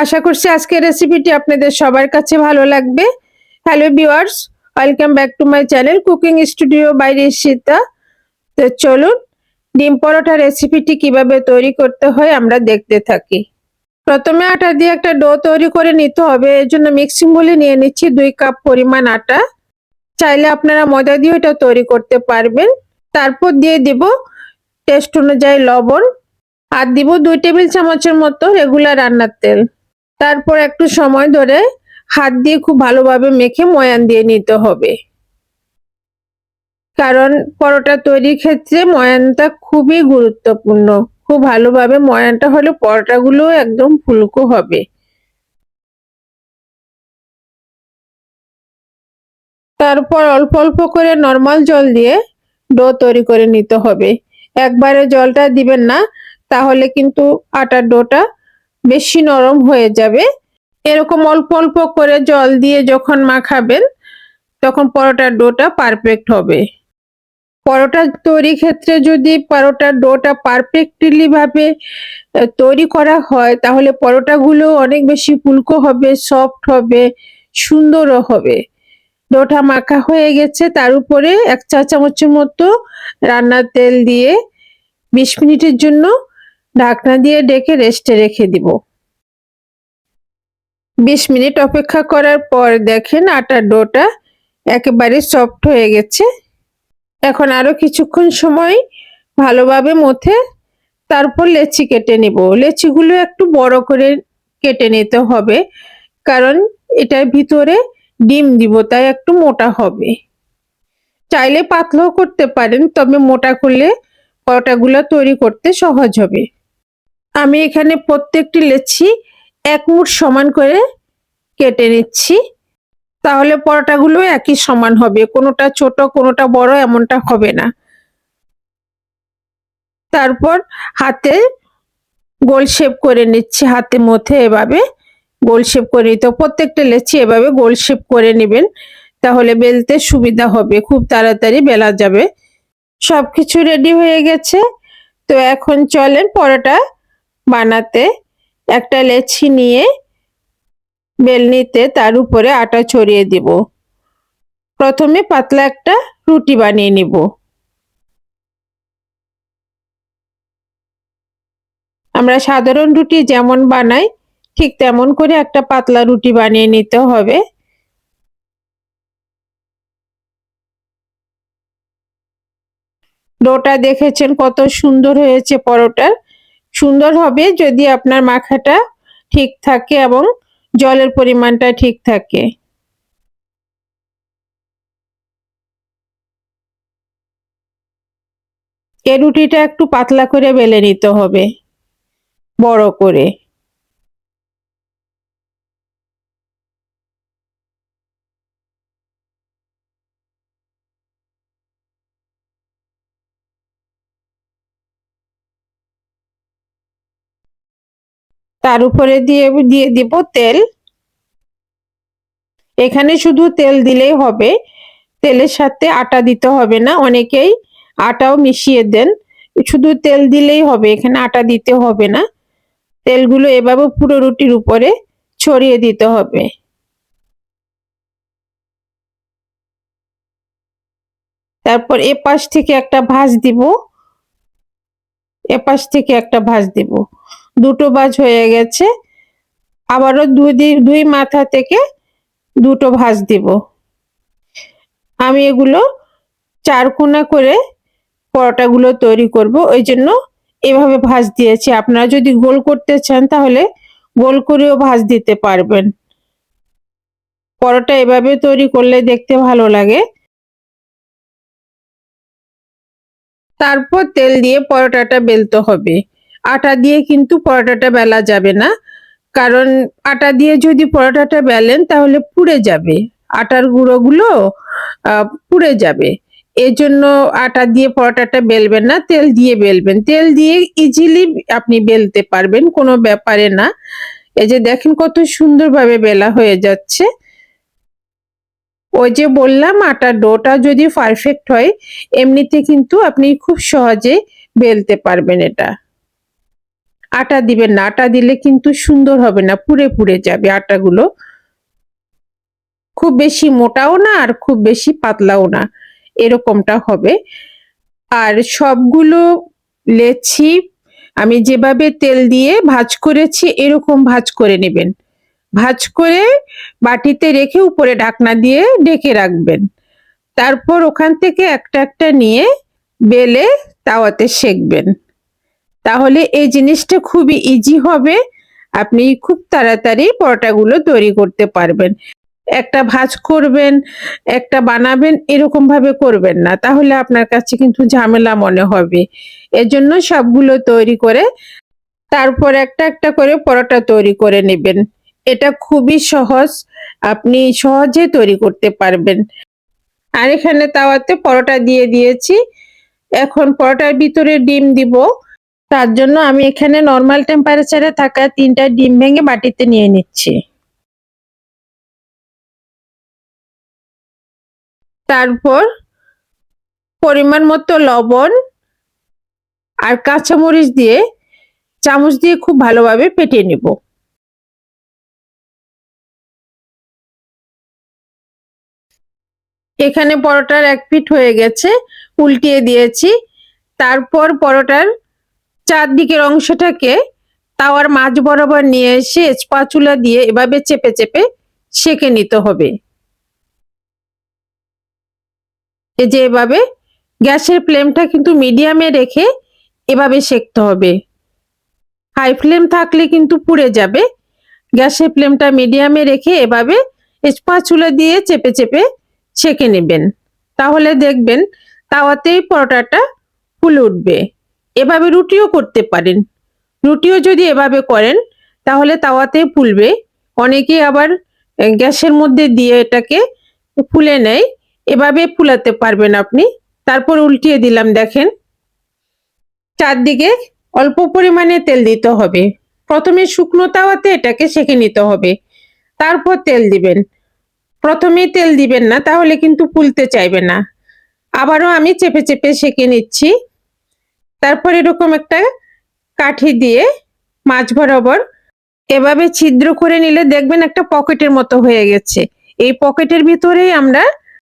আশা করছি আজকের রেসিপিটি আপনাদের সবার কাছে ভালো লাগবে। Hello viewers, welcome back to my channel cooking studio by Rishita. তো চলুন ডিম পরোটা রেসিপিটি কিভাবে তৈরি করতে হয় আমরা দেখতে থাকি। প্রথমে আটা দিয়ে একটা ডো তৈরি করে নিতে হবে। এর জন্য মিক্সিং বলে নিয়ে নিচ্ছি 2 কাপ পরিমাণ আটা। চাইলে আপনারা ময়দা দিয়ে এটা তৈরি করতে পারবেন। তারপর দিয়ে দিব টেস্ট অনুযায়ী লবণ, আর দিব 2 টেবিল চামচের মতো রেগুলার রান্নার তেল। তারপর একটু সময় ধরে হাত দিয়ে খুব ভালোভাবে মেখে ময়ান দিয়ে নিতে হবে, কারণ পরোটা তৈরির ক্ষেত্রে ময়ানটা খুবই গুরুত্বপূর্ণ। খুব ভালোভাবে ময়ানটা হলে পরোটাগুলো একদম ফুলকো হবে। তারপর অল্প অল্প করে নর্মাল জল দিয়ে ডো তৈরি করে নিতে হবে। একবারে জলটা দিবেন না, তাহলে কিন্তু আটার ডোটা বেশি নরম হয়ে যাবে। এরকম অল্প অল্প করে জল দিয়ে যখন মাখাবেন তখন পরোটার ডোটা পারফেক্ট হবে। পরোটা তৈরির ক্ষেত্রে যদি পরোটার ডোটা পারফেক্টলি ভাবে তৈরি করা হয়, তাহলে পরোটাগুলো অনেক বেশি ফুলকো হবে, সফট হবে, সুন্দরও হবে। ডোটা মাখা হয়ে গেছে, তার উপরে 1 চা চামচের মতো রান্নার তেল দিয়ে 20 মিনিটের জন্য ঢাকনা দিয়ে ঢেকে রেস্টে রেখে দিব। 20 মিনিট অপেক্ষা করার পর দেখেন আটার ডোটা একেবারে সফট হয়ে গেছে। এখন আরো কিছুক্ষণ সময় ভালোভাবে মথে তারপর লেচি কেটে নিব। লেচিগুলো একটু বড় করে কেটে নিতে হবে, কারণ এটার ভিতরে ডিম দিব, তাই একটু মোটা হবে। চাইলে পাতলাও করতে পারেন, তবে মোটা করলে পরোটাগুলো তৈরি করতে সহজ হবে। আমি এখানে প্রত্যেকটি লেচি 1 মুঠ সমান করে কেটে নিচ্ছি, তাহলে পরোটাগুলো একই সমান হবে, কোনোটা ছোট কোনোটা বড় এমনটা হবে না। তারপর হাতে গোল শেপ করে নিচ্ছি, হাতে মধ্যে এভাবে গোল শেপ করে নিতে। প্রত্যেকটা লেচি এভাবে গোল শেপ করে নেবেন, তাহলে বেলতে সুবিধা হবে, খুব তাড়াতাড়ি বেলা যাবে। সবকিছু রেডি হয়ে গেছে। তো এখন চলেন পরোটা বানাতে। একটা লেচি নিয়ে বেলনিতে তার উপরে আটা ছড়িয়ে দিব। প্রথমে পাতলা একটা রুটি বানিয়ে নিব। আমরা সাধারণ রুটি যেমন বানাই ঠিক তেমন করে একটা পাতলা রুটি বানিয়ে নিতে হবে। ডোটা দেখেছেন কত সুন্দর হয়েছে। পরোটার সুন্দর হবে যদি আপনার মাখাটা ঠিক থাকে এবং জলের পরিমাণটা ঠিক থাকে। এই রুটিটা একটু পাতলা করে বেলে নিতে হবে, বড় করে। তার উপরে দিয়ে দিয়ে দিব তেল। এখানে শুধু তেল দিলেই হবে, তেলের সাথে আটা দিতে হবে না। অনেকেই আটাও মিশিয়ে দেন, শুধু তেল দিলেই হবে, এখানে আটা দিতে হবে না। তেলগুলো এভাবে পুরো রুটির উপরে ছড়িয়ে দিতে হবে। তারপর এপাশ থেকে একটা ভাঁজ দিব, এপাশ থেকে একটা ভাঁজ দিব। দুটো ভাঁজ হয়ে গেছে। আবারও দুই মাথা থেকে দুটো ভাঁজ দিব। আমি এগুলো 4 কোনা করে পরোটাগুলো তৈরি করব, ওই জন্য এভাবে ভাঁজ দিয়েছি। আপনারা যদি গোল করতে চান তাহলে গোল করেও ভাঁজ দিতে পারবেন। পরোটা এভাবে তৈরি করলে দেখতে ভালো লাগে। তারপর তেল দিয়ে পরোটাটা বেলতে হবে। আটা দিয়ে কিন্তু পরোটাটা বেলা যাবে না, কারণ আটা দিয়ে যদি পরোটাটা বেলেন তাহলে পুড়ে যাবে, আটার গুঁড়োগুলো পুড়ে যাবে। এজন্য আটা দিয়ে পরোটাটা বেলবেন না, তেল দিয়ে বেলবেন। তেল দিয়ে ইজিলি আপনি বেলতে পারবেন, কোনো ব্যাপারে না। এই যে দেখেন কত সুন্দরভাবে বেলা হয়ে যাচ্ছে। ওই যে বললাম আটার ডোটা যদি পারফেক্ট হয়, এমনিতে কিন্তু আপনি খুব সহজে বেলতে পারবেন এটা। আটা দিবেন না, আটা দিলে কিন্তু সুন্দর হবে না, পুড়ে পুড়ে যাবে আটাগুলো। খুব বেশি মোটাও না আর খুব বেশি পাতলাও না, এরকমটা হবে। আর সবগুলো লেচি আমি যেভাবে তেল দিয়ে ভাজ করেছি এরকম ভাজ করে নেবেন। ভাজ করে বাটিতে রেখে উপরে ঢাকনা দিয়ে ঢেকে রাখবেন। তারপর ওখান থেকে একটা একটা নিয়ে বেলে তাওয়াতে সেঁকবেন। তাহলে এই জিনিসটা খুবই ইজি হবে, আপনি খুব তাড়াতাড়ি পরোটাগুলো তৈরি করতে পারবেন। একটা ভাঁজ করবেন, একটা বানাবেন, এরকম ভাবে করবেন না, তাহলে আপনার কাছে কিন্তু ঝামেলা মনে হবে। এজন্য সবগুলো তৈরি করে তারপর একটা একটা করে পরোটা তৈরি করে নেবেন। এটা খুবই সহজ, আপনি সহজে তৈরি করতে পারবেন। আর এখানে তাওয়াতে পরোটা দিয়ে দিয়েছি, এখন পরোটার ভিতরে ডিম দিব। তার জন্য আমি এখানে নর্মাল টেম্পারেচারে থাকা 3টা ডিম ভেঙে বাটিতে নিয়ে নিচ্ছি। তারপর পরিমাণ মতো লবণ আর কাঁচামরিচ দিয়ে চামচ দিয়ে খুব ভালোভাবে ফেটিয়ে নেব। এখানে পরোটার এক পিঠ হয়ে গেছে, উল্টিয়ে দিয়েছি। তারপর পরোটার চারদিকের অংশটাকে তাওয়ার মাঝ বরাবর নিয়ে এসে স্প্যাচুলা দিয়ে এভাবে চেপে চেপে সেঁকে নিতে হবে। এই যে এভাবে গ্যাসের ফ্লেমটা কিন্তু মিডিয়ামে রেখে এভাবে সেঁকতে হবে। হাই ফ্লেম থাকলে কিন্তু পুড়ে যাবে। গ্যাসের ফ্লেমটা মিডিয়ামে রেখে এভাবে স্প্যাচুলা দিয়ে চেপে চেপে সেঁকে নেবেন। তাহলে দেখবেন তাওয়াতেই পরোটাটা ফুলে উঠবে। এভাবে রুটিও করতে পারেন, রুটিও যদি এভাবে করেন তাহলে তাওয়াতেই ফুলবে। অনেকে আবার গ্যাসের মধ্যে দিয়ে এটাকে ফুলে নেয়, এভাবে ফুলাতে পারবেন আপনি। তারপর উল্টিয়ে দিলাম, দেখেন চারদিকে অল্প পরিমাণে তেল দিতে হবে। প্রথমে শুকনো তাওয়াতে এটাকে সেঁকে নিতে হবে, তারপর তেল দিবেন। প্রথমেই তেল দিবেন না, তাহলে কিন্তু ফুলতে চাইবে না। আবারও আমি চেপে চেপে সেঁকে নিচ্ছি। তারপর এরকম একটা কাঠি দিয়ে মাঝ বরাবর এভাবে ছিদ্র করে নিলে দেখবেন একটা পকেটের মতো হয়ে গেছে। এই পকেটের ভিতরেই আমরা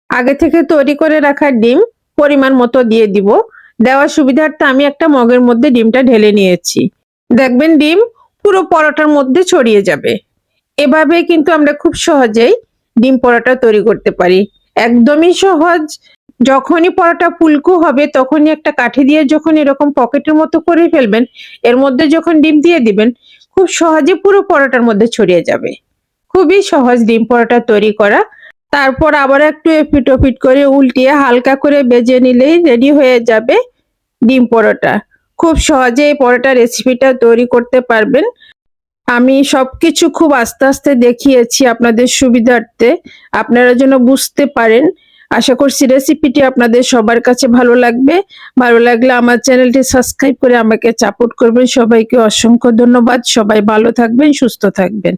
আগে থেকে তৈরি করে রাখা ডিম পরিমাণ মতো দিয়ে দিব। দেওয়ার সুবিধার্থে আমি একটা মগের মধ্যে ডিমটা ঢেলে নিয়েছি। দেখবেন ডিম পুরো পরোটার মধ্যে ছড়িয়ে যাবে। এভাবে কিন্তু আমরা খুব সহজেই ডিম পরোটা তৈরি করতে পারি, একদমই সহজ। যখনই পরোটা ফুলকো হবে তখনই একটা কাঠি দিয়ে যখন এরকম পকেটের মতো করে ফেলবেন, এর মধ্যে যখন ডিম দিয়ে দিবেন খুব সহজে পুরো পরোটার মধ্যে ছড়িয়ে যাবে। খুবই সহজ ডিম পরোটা তৈরি করা। তারপর আবার একটু এপিট ওপিট করে উল্টিয়ে হালকা করে ভেজে নিলেই রেডি হয়ে যাবে ডিম পরোটা। খুব সহজে এই পরোটা রেসিপিটা তৈরি করতে পারবেন। আমি সবকিছু খুব আস্তে আস্তে দেখিয়েছি আপনাদের সুবিধার্থে, আপনারা যেন বুঝতে পারেন। আশা করছি রেসিপিটি আপনাদের সবার কাছে ভালো লাগবে। ভালো লাগলে আমার চ্যানেলটি সাবস্ক্রাইব করে আমাকে সাপোর্ট করবেন। সবাইকে অসংখ্য ধন্যবাদ। সবাই ভালো থাকবেন, সুস্থ থাকবেন।